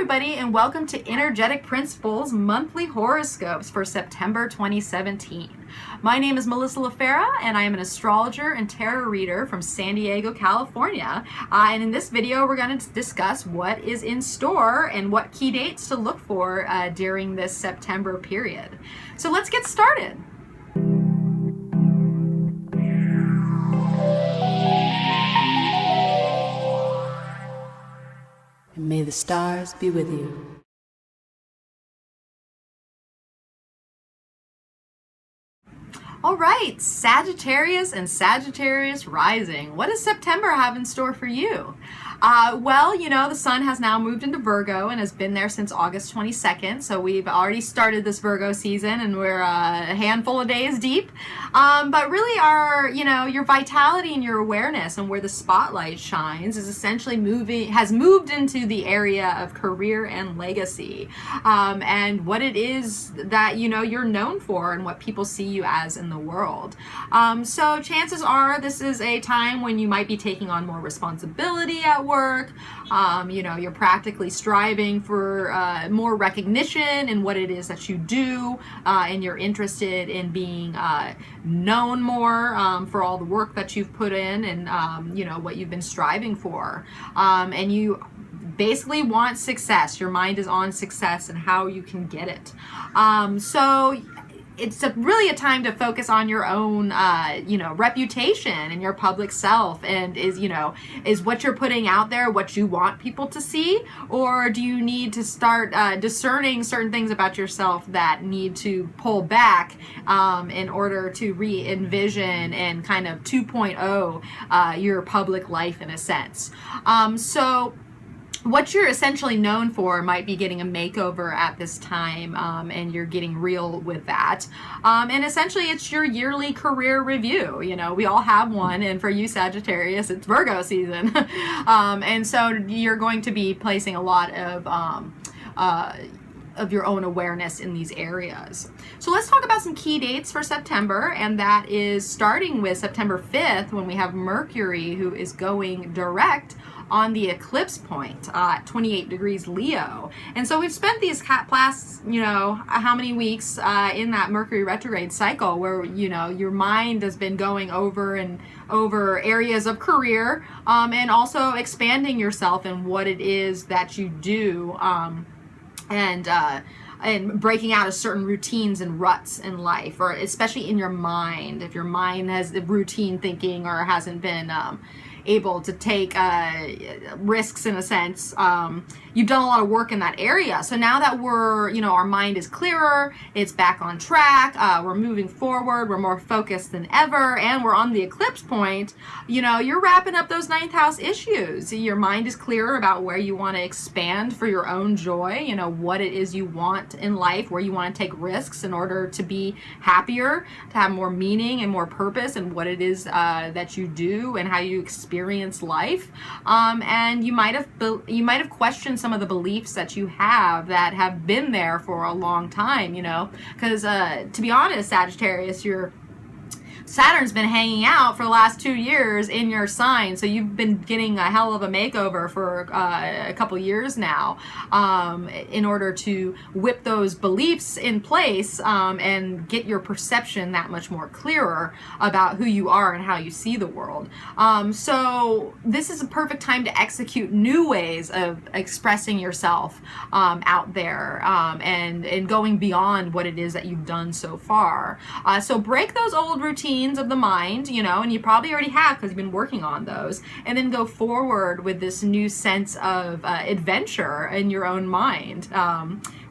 everybody, and welcome to Energetic Principles Monthly Horoscopes for September 2017. My name is Melissa LaFara, and I am an astrologer and tarot reader from San Diego, California. And in this video, we're going to discuss what is in store and what key dates to look for during this September period. So let's get started. And may the stars be with you. All right, Sagittarius and Sagittarius Rising. What does September have in store for you? Well, you know, the sun has now moved into Virgo and has been there since August 22nd. So we've already started this Virgo season and we're a handful of days deep. But really your vitality and your awareness and where the spotlight shines is essentially has moved into the area of career and legacy. And what it is that, you're known for and what people see you as in the world. So chances are this is a time when you might be taking on more responsibility at work. You're practically striving for more recognition in what it is that you do, and you're interested in being known more for all the work that you've put in and what you've been striving for. And you basically want success. Your mind is on success and how you can get it. So it's really a time to focus on your own, reputation and your public self. And is what you're putting out there what you want people to see? Or do you need to start discerning certain things about yourself that need to pull back in order to re-envision and kind of 2.0 your public life in a sense? So what you're essentially known for might be getting a makeover at this time, and you're getting real with that. And essentially, it's your yearly career review. We all have one, and for you Sagittarius, it's Virgo season. And so you're going to be placing a lot of your own awareness in these areas. So let's talk about some key dates for September, and that is starting with September 5th when we have Mercury, who is going direct on the eclipse point at 28 degrees Leo. And so we've spent these past, how many weeks in that Mercury retrograde cycle where, your mind has been going over areas of career, and also expanding yourself in what it is that you do, and breaking out of certain routines and ruts in life, or especially in your mind. If your mind has routine thinking or hasn't been able to take risks in a sense, you've done a lot of work in that area. So now that our mind is clearer, it's back on track, we're moving forward, we're more focused than ever, and we're on the eclipse point, you're wrapping up those ninth house issues. Your mind is clearer about where you want to expand for your own joy, what it is you want in life, where you want to take risks in order to be happier, to have more meaning and more purpose in what it is that you do and how you experience life. And you might have questioned some of the beliefs that you have that have been there for a long time, because to be honest, Sagittarius, Saturn's been hanging out for the last 2 years in your sign, so you've been getting a hell of a makeover for a couple years now, in order to whip those beliefs in place, and get your perception that much more clearer about who you are and how you see the world. So this is a perfect time to execute new ways of expressing yourself out there, and going beyond what it is that you've done so far. So break those old routines of the mind, and you probably already have because you've been working on those, and then go forward with this new sense of adventure in your own mind,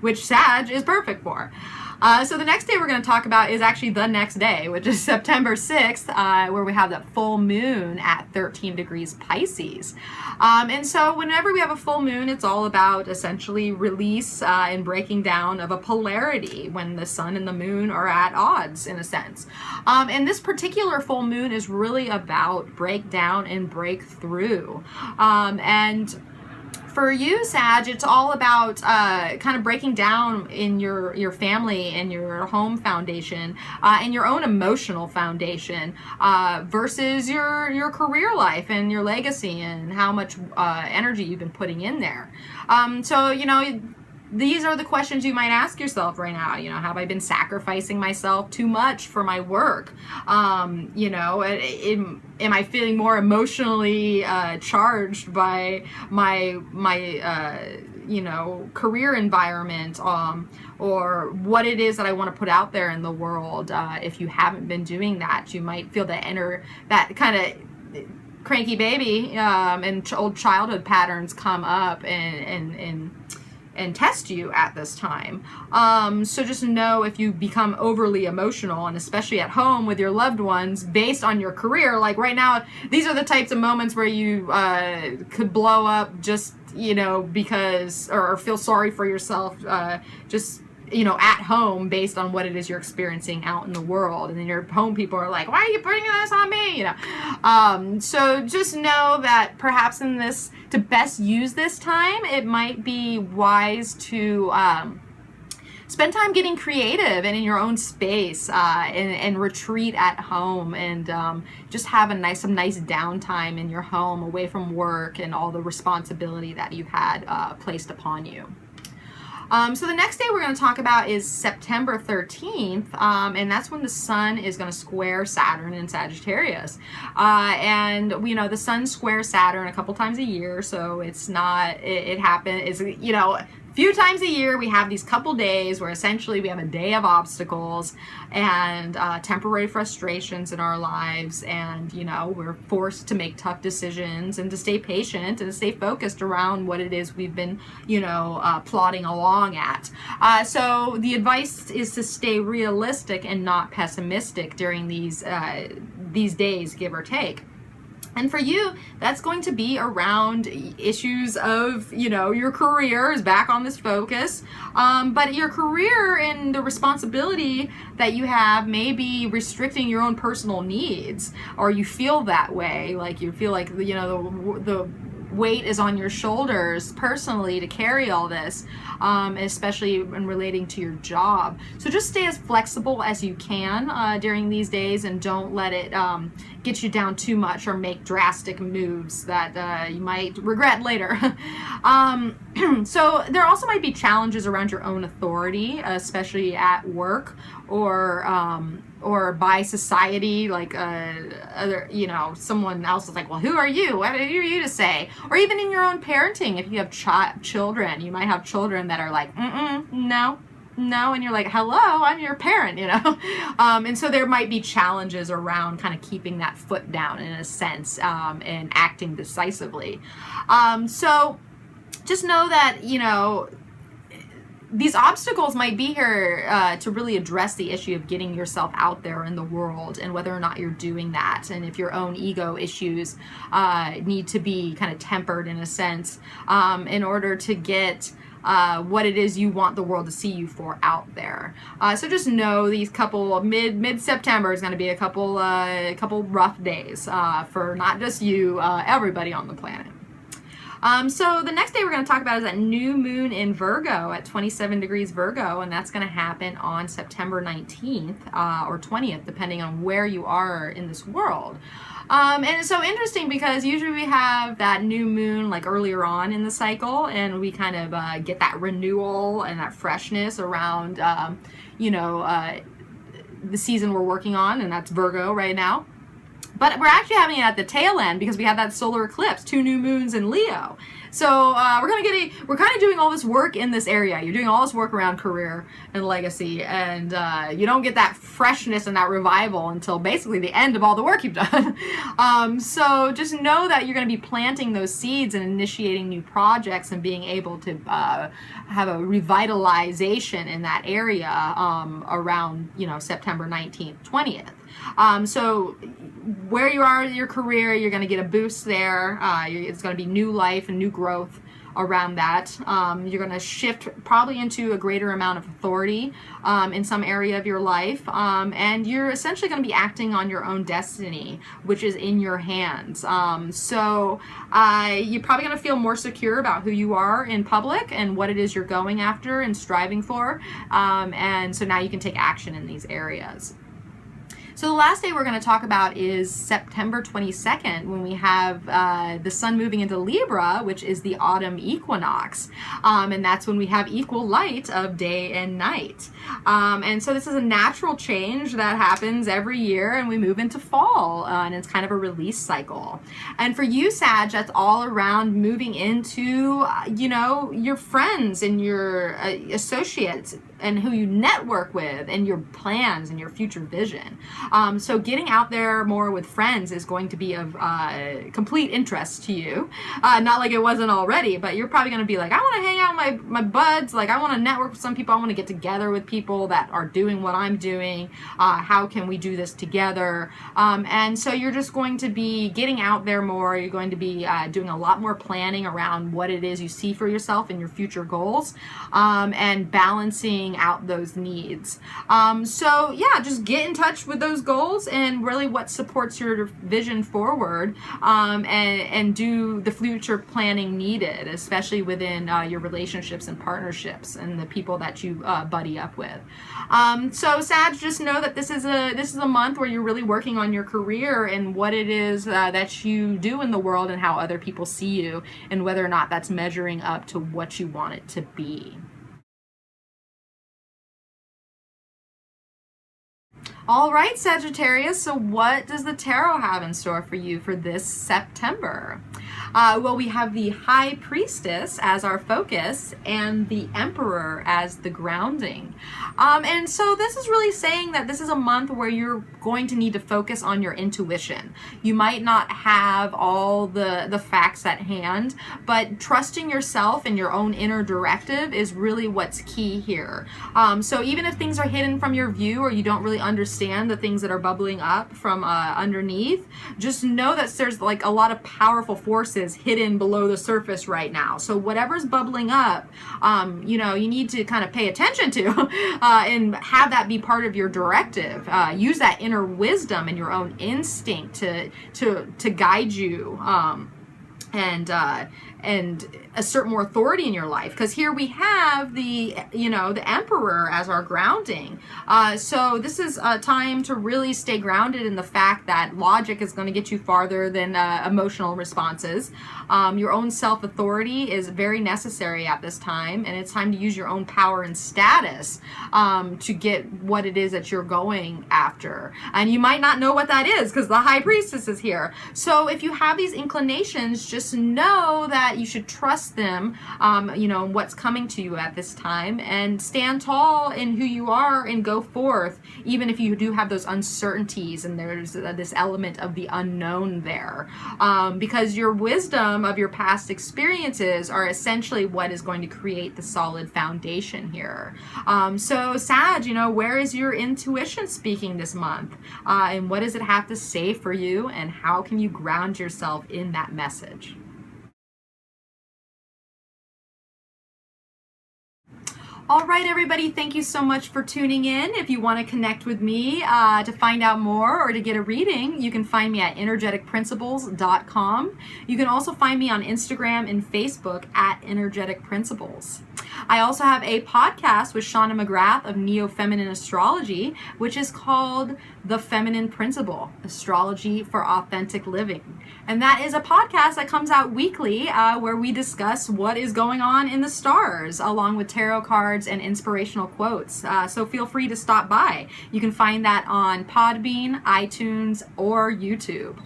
which Sag is perfect for. So the next day we're going to talk about is actually the next day, which is September 6th, where we have that full moon at 13 degrees Pisces. And so whenever we have a full moon, it's all about essentially release and breaking down of a polarity when the sun and the moon are at odds, in a sense. And this particular full moon is really about breakdown and breakthrough. And For you, Sag, it's all about kind of breaking down in your family and your home foundation and your own emotional foundation versus your career life and your legacy and how much energy you've been putting in there. So, you know, these are the questions you might ask yourself right now. You know, have I been sacrificing myself too much for my work? You know, am I feeling more emotionally charged by my you know, career environment, or what it is that I want to put out there in the world? If you haven't been doing that, you might feel that kind of cranky baby and old childhood patterns come up and test you at this time. So just know, if you become overly emotional, and especially at home with your loved ones based on your career, like right now, these are the types of moments where you could blow up just, you know, because, or feel sorry for yourself, just, you know, at home based on what it is you're experiencing out in the world. And then your home people are like, why are you putting this on me? You know, so just know that perhaps to best use this time, it might be wise to spend time getting creative and in your own space, and retreat at home, and just have some nice downtime in your home, away from work and all the responsibility that you've had placed upon you. So the next day we're going to talk about is September 13th, and that's when the sun is going to square Saturn in Sagittarius. And we know the sun squares Saturn a couple times a year, so it's not, it happens, you know, few times a year we have these couple days where essentially we have a day of obstacles and temporary frustrations in our lives, and you know, we're forced to make tough decisions and to stay patient and to stay focused around what it is we've been, you know, plodding along at. So the advice is to stay realistic and not pessimistic during these days, give or take. And for you, that's going to be around issues of, you know, your career is back on this focus. But your career and the responsibility that you have may be restricting your own personal needs, or you feel that way, like you feel like, you know, the weight is on your shoulders personally to carry all this, especially when relating to your job. So just stay as flexible as you can during these days, and don't let it get you down too much or make drastic moves that you might regret later. So there also might be challenges around your own authority, especially at work, or by society, like other, you know, someone else is like, well, who are you? What are you to say? Or even in your own parenting, if you have children, you might have children that are like, no, and you're like, hello, I'm your parent, you know. And so there might be challenges around kind of keeping that foot down in a sense, and acting decisively. So just know that, you know, these obstacles might be here to really address the issue of getting yourself out there in the world, and whether or not you're doing that, and if your own ego issues need to be kind of tempered in a sense, in order to get what it is you want the world to see you for out there. So just know these couple mid-September is going to be a couple rough days for not just you, everybody on the planet. So the next day we're going to talk about is that new moon in Virgo at 27 degrees Virgo, and that's going to happen on September 19th or 20th, depending on where you are in this world. And it's so interesting because usually we have that new moon like earlier on in the cycle, and we kind of get that renewal and that freshness around, you know, the season we're working on, and that's Virgo right now. But we're actually having it at the tail end because we have that solar eclipse, 2 new moons in Leo. So we're kind of doing all this work in this area. You're doing all this work around career and legacy, and you don't get that freshness and that revival until basically the end of all the work you've done. So just know that you're going to be planting those seeds and initiating new projects and being able to have a revitalization in that area around, you know, September 19th, 20th. So where you are in your career, you're going to get a boost there. It's going to be new life and new growth around that. You're going to shift probably into a greater amount of authority in some area of your life, and you're essentially going to be acting on your own destiny, which is in your hands. So you're probably going to feel more secure about who you are in public and what it is you're going after and striving for, and so now you can take action in these areas. So the last day we're going to talk about is September 22nd, when we have the sun moving into Libra, which is the autumn equinox. And that's when we have equal light of day and night. And so this is a natural change that happens every year, and we move into fall, and it's kind of a release cycle. And for you, Sag, that's all around moving into, your friends and your associates and who you network with and your plans and your future vision. So getting out there more with friends is going to be of complete interest to you. Not like it wasn't already, but you're probably going to be like, I want to hang out with my buds. Like, I want to network with some people. I want to get together with people that are doing what I'm doing. How can we do this together? And so you're just going to be getting out there more. You're going to be doing a lot more planning around what it is you see for yourself and your future goals, and balancing out those needs. So yeah, just get in touch with those goals and really what supports your vision forward, and do the future planning needed, especially within your relationships and partnerships and the people that you buddy up with. So Sag, just know that this is a month where you're really working on your career and what it is that you do in the world and how other people see you, and whether or not that's measuring up to what you want it to be. All right, Sagittarius, so what does the tarot have in store for you for this September? Well, we have the High Priestess as our focus and the Emperor as the grounding. And so this is really saying that this is a month where you're going to need to focus on your intuition. You might not have all the facts at hand, but trusting yourself and your own inner directive is really what's key here. So even if things are hidden from your view, or you don't really understand the things that are bubbling up from underneath, just know that there's like a lot of powerful forces hidden below the surface right now. So whatever's bubbling up, you need to kind of pay attention to and have that be part of your directive. Use that inner wisdom and your own instinct to guide you, and assert more authority in your life, because here we have the Emperor as our grounding. So this is a time to really stay grounded in the fact that logic is going to get you farther than emotional responses. Your own self-authority is very necessary at this time, and it's time to use your own power and status to get what it is that you're going after. And you might not know what that is because the High Priestess is here. So if you have these inclinations, just know that you should trust them, what's coming to you at this time, and stand tall in who you are and go forth, even if you do have those uncertainties and there's this element of the unknown there, because your wisdom of your past experiences are essentially what is going to create the solid foundation here. So Sag, where is your intuition speaking this month, and what does it have to say for you, and how can you ground yourself in that message? All right, everybody, thank you so much for tuning in. If you want to connect with me to find out more or to get a reading, you can find me at energeticprinciples.com. You can also find me on Instagram and Facebook at Energetic Principles. I also have a podcast with Shauna McGrath of Neo-Feminine Astrology, which is called The Feminine Principle, Astrology for Authentic Living. And that is a podcast that comes out weekly where we discuss what is going on in the stars, along with tarot cards and inspirational quotes. So feel free to stop by. You can find that on Podbean, iTunes, or YouTube.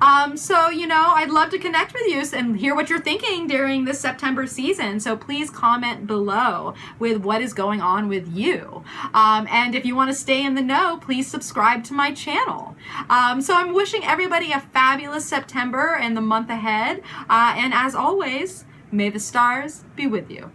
I'd love to connect with you and hear what you're thinking during this September season. So please comment below with what is going on with you. And if you want to stay in the know, please subscribe to my channel. So I'm wishing everybody a fabulous September and the month ahead. And as always, may the stars be with you.